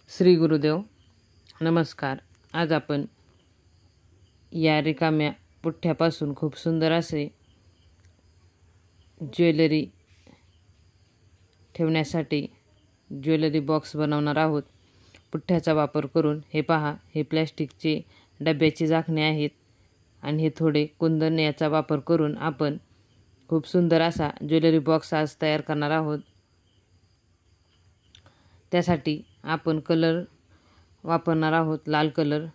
श्री गुरुदेव नमस्कार। आज आपण या रिकाम्या पुठ्ठ्यापासून खूप सुंदर असे ज्वेलरी ठेवण्यासाठी ज्वेलरी बॉक्स बनवणार आहोत। पुठ्ठ्याचा वापर करून हे पहा, हे प्लॅस्टिकचे डब्याची झाकणे आहेत आणि हे थोडे कुंदन याचा वापर करून आपण खूप सुंदर असा ज्वेलरी बॉक्स आज तयार करणार आहोत। त्यासाठी आपण कलर वापरणार आहोत, लाल कलर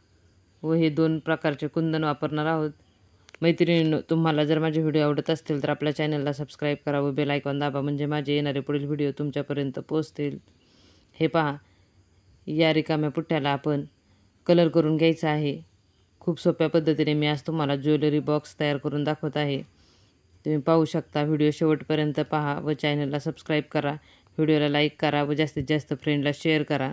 व हे 2 प्रकारचे कुंदन वापरणार आहोत। मैत्रिणींनो, तुम्हाला जर माझे व्हिडिओ आवडत असतील तर आपल्या चॅनलला सबस्क्राईब करा व बेल आयकॉन दाबा, म्हणजे माझे येणारे पुढील व्हिडिओ तुमच्यापर्यंत पोहोचतील। हे पहा, या रिकाम्या पुठ्ठ्याला आपण कलर करून घ्यायचा आहे। खूप सोप्या पद्धतीने मी आज तुम्हाला ज्वेलरी बॉक्स तयार करून दाखवत आहे। तुम्ही पाहू शकता। व्हिडिओ शेवटपर्यंत पहा व चॅनलला सबस्क्राईब करा, व्हिडिओला लाईक करा व जास्तीत जास्त फ्रेंडला शेअर करा।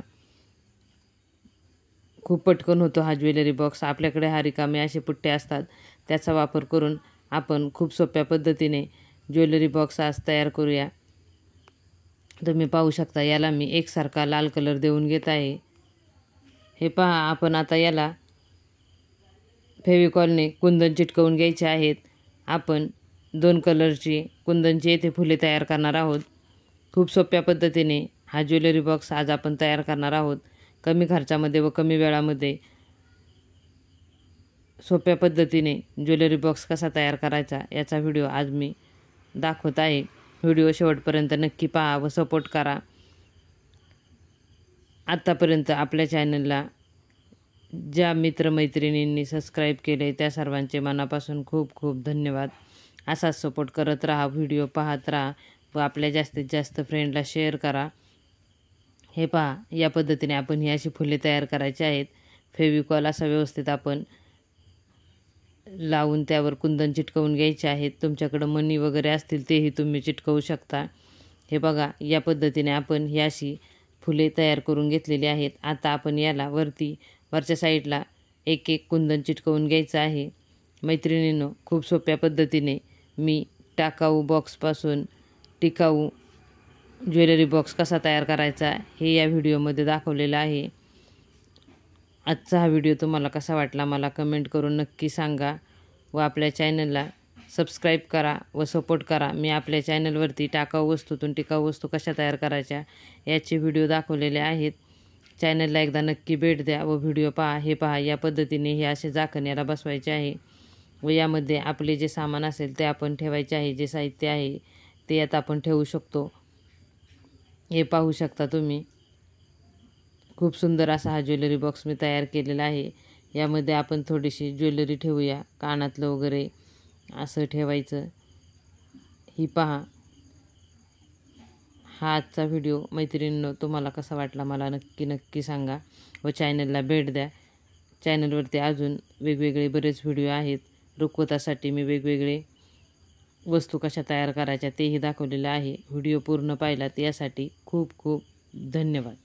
खूप पटकन होतो हा ज्वेलरी बॉक्स। आपल्याकडे हा रिकामे असे पुठ्ठे असतात, त्याचा वापर करून आपण खूप सोप्या पद्धतीने ज्वेलरी बॉक्स आज तयार करूया। तुम्ही पाहू शकता, याला मी एकसारखा लाल कलर देऊन घेत आहे। हे पहा, आपण आता याला फेविकॉलने कुंदन चिटकवून घ्यायचे आहेत। आपण 2 कलरची कुंदनची येथे फुले तयार करणार आहोत। खूप सोप्या पद्धतीने हा ज्वेलरी बॉक्स आज आपण तयार करणार आहोत। कमी खर्चामध्ये व कमी वेळामध्ये सोप्या पद्धतीने ज्वेलरी बॉक्स कसा तयार करायचा याचा व्हिडिओ आज मी दाखवत आहे। व्हिडिओ शेवटपर्यंत नक्की पहा व सपोर्ट करा। आत्तापर्यंत आपल्या चॅनलला ज्या मित्रमैत्रिणींनी सबस्क्राईब केले त्या सर्वांचे मनापासून खूप खूप धन्यवाद। असाच सपोर्ट करत राहा, व्हिडिओ पाहत राहा व आपल्या जास्तीत जास्त फ्रेंडला शेअर करा। हे पहा, या पद्धतीने आपण ही अशी फुले तयार करायची आहेत। फेविकॉल असा व्यवस्थित आपण लावून त्यावर कुंदन चिटकवून घ्यायचे आहेत। तुमच्याकडे मणी वगैरे असतील तेही तुम्ही चिटकवू शकता। हे बघा, या पद्धतीने आपण ही अशी फुले तयार करून घेतलेली आहेत। आता आपण याला वरच्या साईडला एक एक कुंदन चिटकवून घ्यायचं आहे। मैत्रिणींनो, खूप सोप्या पद्धतीने मी टाकाऊ बॉक्सपासून टिकाऊ ज्वेलरी बॉक्स कसा तयार करायचा हे या व्हिडिओमध्ये दाखवलेलं आहे। आजचा हा व्हिडिओ तुम्हाला कसा वाटला मला कमेंट करून नक्की सांगा व आपल्या चॅनलला सबस्क्राईब करा व सपोर्ट करा। मी आपल्या चॅनलवरती टाकाऊ वस्तूतून टिकाऊ वस्तू कशा तयार करायच्या याचे व्हिडिओ दाखवलेले आहेत। चॅनलला एकदा नक्की भेट द्या व व्हिडिओ पहा। हे पहा, या पद्धतीने हे असे झाकण याला बसवायचे आहे व यामध्ये आपले जे सामान असेल ते आपण ठेवायचे आहे। जे साहित्य आहे ते यात आपण ठेवू शकतो। हे पाहू शकता तुम्ही, खूप सुंदर असा हा ज्वेलरी बॉक्स मी तयार केलेला आहे। यामध्ये आपण थोडीशी ज्वेलरी ठेवूया, कानातलं वगैरे असं ठेवायचं। ही पहा, हा आजचा व्हिडिओ मैत्रिणींनो तुम्हाला कसा वाटला मला नक्की सांगा व चॅनलला भेट द्या। चॅनलवरती अजून वेगवेगळे बरेच व्हिडिओ आहेत। रुखवतासाठी मी वेगवेगळे वस्तू कशा तयार करायच्या तेही दाखवलेलं आहे। व्हिडिओ पूर्ण पाहिलात यासाठी खूप खूप धन्यवाद।